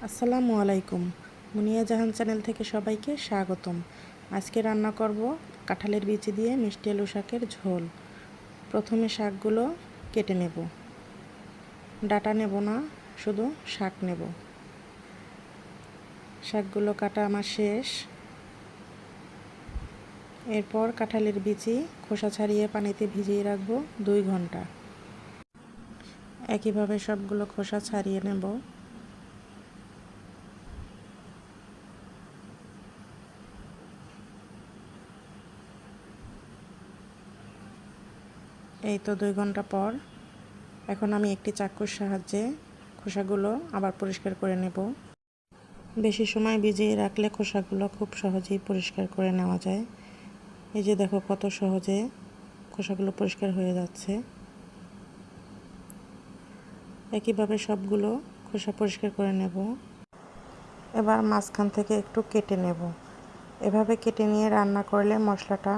আসসালামু আলাইকুম। মুনিয়া জাহান চ্যানেল থেকে সবাইকে স্বাগতম। আজকে রান্না করব কাঁঠালের বিচি দিয়ে মিষ্টি আলু শাকের ঝোল। প্রথমে শাকগুলো কেটে নেব, ডাঁটা নেব না, শুধু শাক নেব। শাকগুলো কাটা আমার শেষ। এরপর কাঁঠালের বিচি খোসা ছাড়িয়ে পানিতে ভিজিয়ে রাখবো 2 ঘন্টা। একইভাবে সবগুলো খোসা ছাড়িয়ে নেব। এই তো 2 ঘন্টা পর এখন আমি একটি চাকুর সাহায্যে খোসাগুলো আবার পরিষ্কার করে নেব। বেশি সময় ভিজিয়ে রাখলে খোসাগুলো খুব সহজেই পরিষ্কার করে নেওয়া যায়। এই যে দেখো কত সহজে খোসাগুলো পরিষ্কার হয়ে যাচ্ছে। একইভাবে সবগুলো খোসা পরিষ্কার করে নেব। এবার মাঝখান থেকে একটু কেটে নেব। এভাবে কেটে নিয়ে রান্না করলে মশলাটা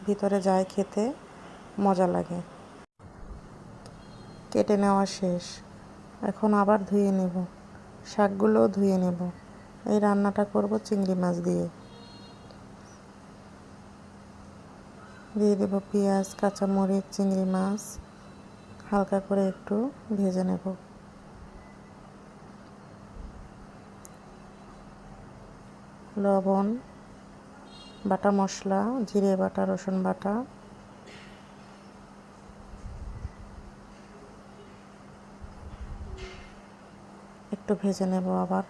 ভিতরে যায়, খেতে মজা লাগে। কেটে নেওয়া শেষ। এখন আবার ধুয়ে নেব, শাকগুলোও ধুয়ে নেব। এই রান্নাটা করব চিংড়ি মাছ দিয়ে। দিয়ে দেব পেঁয়াজ, কাঁচামরিচ, চিংড়ি মাছ হালকা করে একটু ভেজে নেব। লবণ, বাটা মশলা, জিরে বাটা, রসুন বাটা, একটু ভেজে নেব আবার।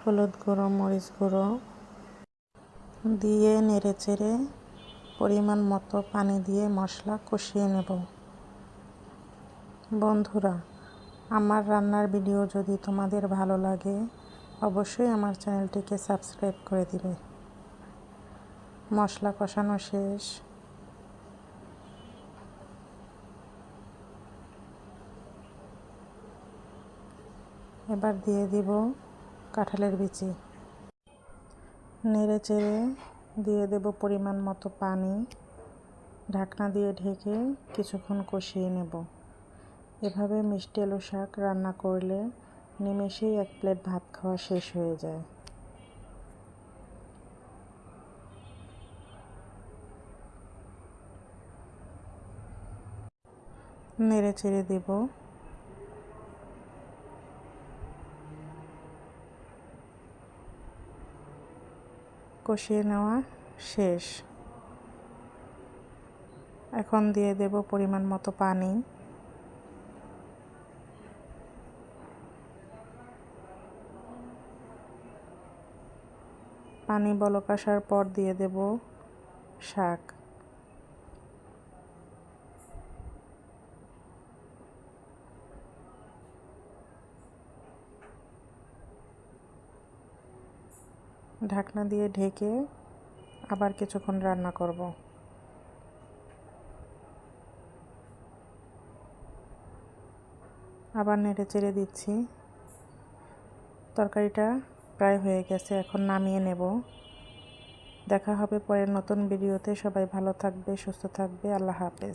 হলুদ গুঁড়ো, মরিচ গুঁড়ো দিয়ে নেড়ে চেড়ে পরিমাণ মতো পানি দিয়ে মশলা কষিয়ে নেব। বন্ধুরা, আমার রান্নার ভিডিও যদি তোমাদের ভালো লাগে অবশ্যই আমার চ্যানেলটিকে সাবস্ক্রাইব করে দিবে। মশলা কষানো শেষ। এবার দিয়ে দিব কাঁঠালের বিচি। নেড়ে চেড়ে দিয়ে দেব পরিমাণ মতো পানি। ঢাকনা দিয়ে ঢেকে কিছুক্ষণ কষিয়ে নেব। এভাবে মিষ্টি আলু শাক রান্না করলে নিমেষেই 1 প্লেট ভাত খাওয়া শেষ হয়ে যায়। নেড়ে চেড়ে দেব। কষিয়ে নেওয়া শেষ। এখন দিয়ে দেব পরিমাণ মতো পানি। পানি বলক আসার পর দিয়ে দেব শাক। ঢাকনা দিয়ে ঢেকে আবার কিছুক্ষণ রান্না করব। আবার নেড়ে চেড়ে দিচ্ছি। তরকারিটা প্রায় হয়ে গেছে, এখন নামিয়ে নেব। দেখা হবে পরের নতুন ভিডিওতে। সবাই ভালো থাকবে, সুস্থ থাকবে। আল্লাহ হাফেজ।